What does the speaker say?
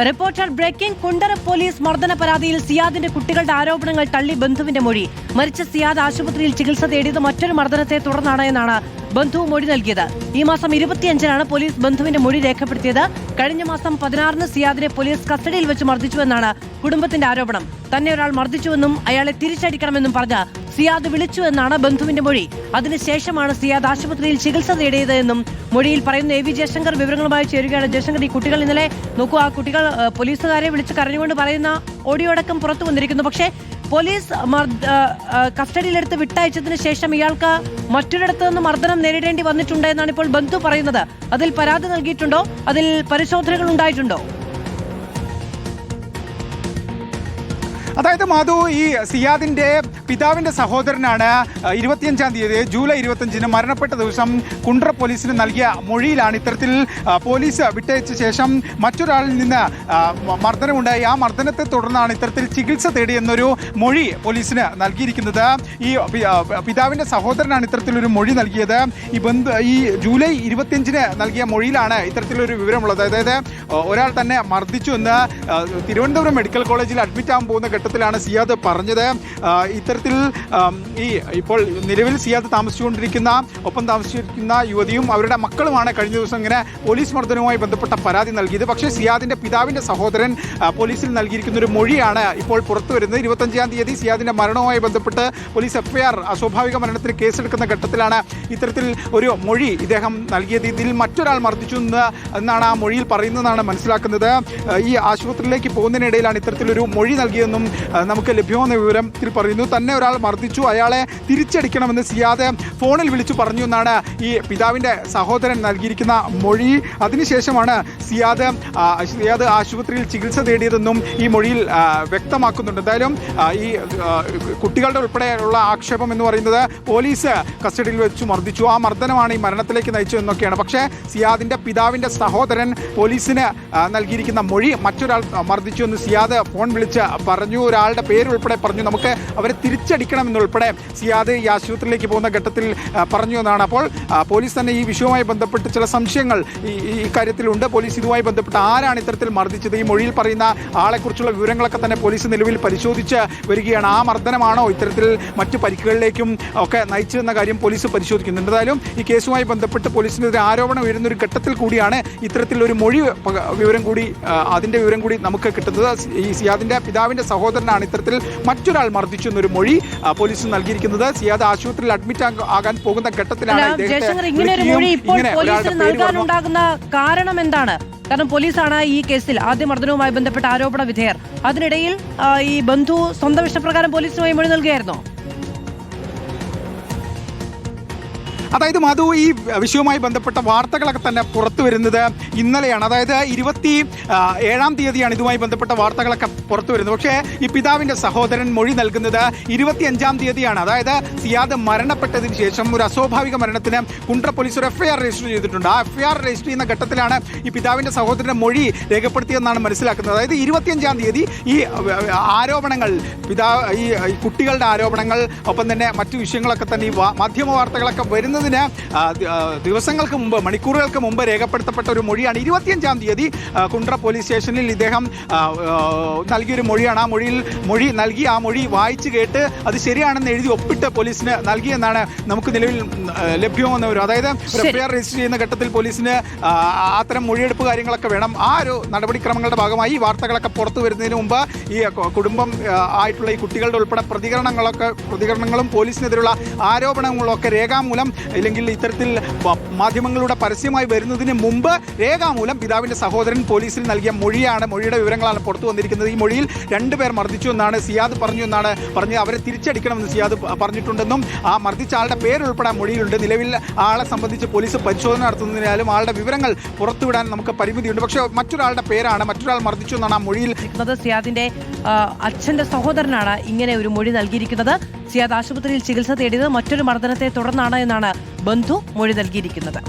Reporter breaking. Kundara police മർദ്ദന പരാതിയിൽ സിയാദിന്റെ കുട്ടികളുടെ ആരോപണങ്ങൾ തള്ളി ബന്ധുവിന്റെ മൊഴി. മരിച്ച സിയാദ് ആശുപത്രിയിൽ ചികിത്സ തേടിയത് മറ്റൊരു മർദ്ദനത്തെ തുടർന്നാണ് എന്നാണ് ബന്ധു മൊഴി നൽകിയത്. ഈ മാസം 25-നാണ് പോലീസ് ബന്ധുവിന്റെ മൊഴി രേഖപ്പെടുത്തിയത്. കഴിഞ്ഞ മാസം 16-ന് സിയാദിനെ പോലീസ് കസ്റ്റഡിയിൽ വെച്ച് മർദ്ദിച്ചുവെന്നാണ് കുടുംബത്തിന്റെ ആരോപണം. തന്നെ ഒരാൾ മർദ്ദിച്ചുവെന്നും അയാളെ തിരിച്ചടിക്കണമെന്നും പറഞ്ഞ് സിയാദ് വിളിച്ചു എന്നാണ് ബന്ധുവിന്റെ മൊഴി. അതിനുശേഷമാണ് സിയാദ് ആശുപത്രിയിൽ ചികിത്സ തേടിയത് എന്നും മൊഴിയിൽ പറയുന്നു. എ വി ജയശങ്കർ വിവരങ്ങളുമായി ചേരുകയാണ്. ജയശങ്കർ, ഈ കുട്ടികൾ ഇന്നലെ നോക്കൂ, ആ കുട്ടികൾ പോലീസുകാരെ വിളിച്ച് കരഞ്ഞുകൊണ്ട് പറയുന്ന ഓഡിയോ അടക്കം പുറത്തു വന്നിരിക്കുന്നു. പക്ഷേ പോലീസ് കസ്റ്റഡിയിലെടുത്ത് വിട്ടയച്ചതിന് ശേഷം ഇയാൾക്ക് മറ്റൊരിടത്തു നിന്ന് മർദ്ദനം നേരിടേണ്ടി വന്നിട്ടുണ്ട് എന്നാണ് ഇപ്പോൾ ബന്ധു പറയുന്നത്. അതിൽ പരാതി നൽകിയിട്ടുണ്ടോ? അതിൽ പരിശോധനകൾ ഉണ്ടായിട്ടുണ്ടോ? അതായത് മാധു, ഈ സിയാദിന്റെ പിതാവിന്റെ സഹോദരനാണ് 25-ാം തീയതി ജൂലൈ 25-ന് മരണപ്പെട്ട ദിവസം കുണ്ട്ര പോലീസിന് നൽകിയ മൊഴിയിലാണ് ഇത്തരത്തിൽ പോലീസ് വിട്ടയച്ച ശേഷം മറ്റൊരാളിൽ നിന്ന് മർദ്ദനമുണ്ടായി. ആ മർദ്ദനത്തെ തുടർന്നാണ് ഇത്തരത്തിൽ ചികിത്സ തേടിയെന്നൊരു മൊഴി പോലീസിന് നൽകിയിരിക്കുന്നത്. ഈ പിതാവിന്റെ സഹോദരനാണ് ഇത്തരത്തിലൊരു മൊഴി നൽകിയത്. ഈ ജൂലൈ 25-ന് നൽകിയ മൊഴിയിലാണ് ഇത്തരത്തിലൊരു വിവരമുള്ളത്. അതായത് ഒരാൾ തന്നെ മർദ്ദിച്ചു എന്ന് തിരുവനന്തപുരം മെഡിക്കൽ കോളേജിൽ അഡ്മിറ്റ് ആകാൻ പോകുന്ന ഘട്ടത്തിലാണ് സിയാദ് പറഞ്ഞത്. ഇത്തരത്തിൽ ഇപ്പോൾ നിലവിൽ സിയാദ് ഒപ്പം താമസിച്ചിരിക്കുന്ന യുവതിയും അവരുടെ മക്കളുമാണ് കഴിഞ്ഞ ദിവസം ഇങ്ങനെ പോലീസ് മർദ്ദനവുമായി ബന്ധപ്പെട്ട പരാതി നൽകിയത്. പക്ഷേ സിയാദിന്റെ പിതാവിന്റെ സഹോദരൻ പോലീസിൽ നൽകിയിരിക്കുന്ന ഒരു മൊഴിയാണ് ഇപ്പോൾ പുറത്തു വരുന്നത്. 25-ാം തീയതി സിയാദിന്റെ മരണവുമായി ബന്ധപ്പെട്ട് പോലീസ് എഫ്ഐആർ അസ്വാഭാവിക മരണത്തിന് കേസെടുക്കുന്ന ഘട്ടത്തിലാണ് ഇത്തരത്തിൽ ഒരു മൊഴി ഇദ്ദേഹം നൽകിയത്. ഇതിൽ മറ്റൊരാൾ മർദ്ദിച്ചു എന്നാണ് ആ മൊഴിയിൽ പറയുന്നതെന്നാണ് മനസ്സിലാക്കുന്നത്. ഈ ആശുപത്രിയിലേക്ക് പോകുന്നതിനിടയിലാണ് ഇത്തരത്തിലൊരു മൊഴി നൽകിയതെന്നും നമുക്ക് ലഭ്യമാകുന്ന വിവരത്തിൽ പറയുന്നു. തന്നെ ഒരാൾ മർദ്ദിച്ചു, അയാളെ തിരിച്ചടിക്കണമെന്ന് സിയാദ് ഫോണിൽ വിളിച്ചു പറഞ്ഞു എന്നാണ് ഈ പിതാവിന്റെ സഹോദരൻ നൽകിയിരിക്കുന്ന മൊഴി. അതിനുശേഷമാണ് സിയാദ് ആശുപത്രിയിൽ ചികിത്സ തേടിയതെന്നും ഈ മൊഴിയിൽ വ്യക്തമാക്കുന്നുണ്ട്. എന്തായാലും ഈ കുട്ടികളുടെ ഉൾപ്പെടെയുള്ള ആക്ഷേപം എന്ന് പറയുന്നത് പോലീസ് കസ്റ്റഡിയിൽ വെച്ച് മർദ്ദിച്ചു, ആ മർദ്ദനമാണ് ഈ മരണത്തിലേക്ക് നയിച്ചത് എന്നൊക്കെയാണ്. പക്ഷേ സിയാദിന്റെ പിതാവിന്റെ സഹോദരൻ പോലീസിന് നൽകിയിരിക്കുന്ന മൊഴി മറ്റൊരാൾ മർദ്ദിച്ചു എന്ന് സിയാദ് ഫോൺ വിളിച്ച് പറഞ്ഞു. ഒരാളുടെ പേരുൾപ്പെടെ പറഞ്ഞു, നമുക്ക് അവരെ തിരിച്ചടിക്കണമെന്നുൾപ്പെടെ സിയാദ് ഈ ആശുപത്രിയിലേക്ക് പോകുന്ന ഘട്ടത്തിൽ പറഞ്ഞു എന്നാണ്. അപ്പോൾ പോലീസ് തന്നെ ഈ വിഷയവുമായി ബന്ധപ്പെട്ട് ചില സംശയങ്ങൾ ഈ കാര്യത്തിലുണ്ട്. പോലീസ് ഇതുമായി ബന്ധപ്പെട്ട് ആരാണ് ഇത്തരത്തിൽ മർദ്ദിച്ചത്, ഈ മൊഴിയിൽ പറയുന്ന ആളെക്കുറിച്ചുള്ള വിവരങ്ങളൊക്കെ തന്നെ പോലീസ് നിലവിൽ പരിശോധിച്ച് വരികയാണ്. ആ മർദ്ദനമാണോ ഇത്തരത്തിൽ മറ്റു പരിക്കുകളിലേക്കും ഒക്കെ നയിച്ചതെന്ന കാര്യം പോലീസ് പരിശോധിക്കുന്നുണ്ട്. എന്തായാലും ഈ കേസുമായി ബന്ധപ്പെട്ട് പോലീസിനെതിരെ ആരോപണം ഉയരുന്നൊരു ഘട്ടത്തിൽ കൂടിയാണ് ഇത്തരത്തിലൊരു മൊഴി അതിന്റെ വിവരം കൂടി നമുക്ക് കിട്ടുന്നത്. ഈ സിയാദിന്റെ പിതാവിന്റെ സഹോദരനാണ് ഇത്തരത്തിൽ മറ്റൊരാൾ മർദ്ദിച്ചു എന്നൊരു മൊഴി പോലീസ് നൽകിയിരിക്കുന്നത്. സിയാദ് ആശുപത്രിയിൽ അഡ്മിറ്റ് ആകാൻ പോകുന്ന ഘട്ടത്തിലാണ് നൽകാനുണ്ടാകുന്ന കാരണം എന്താണ്? കാരണം പോലീസാണ് ഈ കേസിൽ ആദ്യ മർദ്ദനവുമായി ബന്ധപ്പെട്ട ആരോപണ വിധേയർ. അതിനിടയിൽ ഈ ബന്ധു സ്വന്തം ഇഷ്ടപ്രകാരം പോലീസുമായി മൊഴി നൽകുകയായിരുന്നോ? അതായത് മാധു, ഈ വിഷയവുമായി ബന്ധപ്പെട്ട വാർത്തകളൊക്കെ തന്നെ പുറത്തു വരുന്നത് ഇന്നലെയാണ്. അതായത് 27-ാം തീയതിയാണ് ഇതുമായി ബന്ധപ്പെട്ട വാർത്തകളൊക്കെ പുറത്തു വരുന്നത്. പക്ഷേ ഈ പിതാവിന്റെ സഹോദരൻ മൊഴി നൽകുന്നത് 25-ാം തീയതിയാണ്. അതായത് സിയാദ് മരണപ്പെട്ടതിന് ശേഷം ഒരു അസ്വാഭാവിക മരണത്തിന് കുണ്ട്ര പോലീസ് ഒരു എഫ്ഐആർ രജിസ്റ്റർ ചെയ്തിട്ടുണ്ട്. ആ എഫ്ഐആർ രജിസ്റ്റർ ചെയ്യുന്ന ഘട്ടത്തിലാണ് ഈ പിതാവിന്റെ സഹോദരന്റെ മൊഴി രേഖപ്പെടുത്തിയെന്നാണ് മനസ്സിലാക്കുന്നത്. അതായത് 25-ാം തീയതി ഈ ആരോപണങ്ങൾ, ഈ കുട്ടികളുടെ ആരോപണങ്ങൾ, ഒപ്പം തന്നെ മറ്റു വിഷയങ്ങളൊക്കെ തന്നെ ഈ മാധ്യമ വാർത്തകളൊക്കെ വരുന്നത് ദിവസങ്ങൾക്ക് മുമ്പ്, മണിക്കൂറുകൾക്ക് മുമ്പ് രേഖപ്പെടുത്തപ്പെട്ട ഒരു മൊഴിയാണ്. 25-ാം തീയതി കുണ്ട്ര പോലീസ് സ്റ്റേഷനിൽ ഇദ്ദേഹം നൽകിയൊരു മൊഴിയാണ്. ആ മൊഴി നൽകി, ആ മൊഴി വായിച്ചു കേട്ട് അത് ശരിയാണെന്ന് എഴുതി ഒപ്പിട്ട് പോലീസിന് നൽകിയെന്നാണ് നമുക്ക് നിലവിൽ ലഭ്യമാകുന്നവരും. അതായത് ഒരു എഫ്ഐആർ രജിസ്റ്റർ ചെയ്യുന്ന ഘട്ടത്തിൽ പോലീസിന് അത്തരം മൊഴിയെടുപ്പ് കാര്യങ്ങളൊക്കെ വേണം. ആ ഒരു നടപടിക്രമങ്ങളുടെ ഭാഗമായി ഈ വാർത്തകളൊക്കെ പുറത്തു വരുന്നതിന് മുമ്പ് ഈ കുടുംബം ആയിട്ടുള്ള ഈ കുട്ടികളുടെ ഉൾപ്പെടെ പ്രതികരണങ്ങളും പോലീസിനെതിരെയുള്ള ആരോപണങ്ങളും ഒക്കെ രേഖാമൂലം, അല്ലെങ്കിൽ ഇത്തരത്തിൽ മാധ്യമങ്ങളുടെ പരസ്യമായി വരുന്നതിന് മുമ്പ് രേഖാമൂലം പിതാവിന്റെ സഹോദരൻ പോലീസിൽ നൽകിയ മൊഴിയുടെ വിവരങ്ങളാണ് പുറത്തു വന്നിരിക്കുന്നത്. ഈ മൊഴിയിൽ 2 പേർ മർദ്ദിച്ചു എന്നാണ് സിയാദ് പറഞ്ഞ് അവരെ തിരിച്ചടിക്കണമെന്ന് സിയാദ് പറഞ്ഞിട്ടുണ്ടെന്നും ആ മർദ്ദിച്ച ആളുടെ പേരുൾപ്പെടെ മൊഴിയിലുണ്ട്. നിലവിൽ ആളെ സംബന്ധിച്ച് പോലീസ് പരിശോധന നടത്തുന്നതിനാലും ആളുടെ വിവരങ്ങൾ പുറത്തുവിടാൻ നമുക്ക് പരിമിതിയുണ്ട്. പക്ഷേ മറ്റൊരാളുടെ പേരാണ്, മറ്റൊരാൾ മർദ്ദിച്ചു എന്നാണ് ആ മൊഴിയിൽ. സിയാദിന്റെ അച്ഛന്റെ സഹോദരനാണ് ഇങ്ങനെ ഒരു മൊഴി നൽകിയിരിക്കുന്നത്. സിയാദ് ആശുപത്രിയിൽ ചികിത്സ തേടിയത് മറ്റൊരു മർദ്ദനത്തെ തുടർന്നാണ് എന്നാണ് ബന്ധു മൊഴി നൽകിയിരിക്കുന്നത്.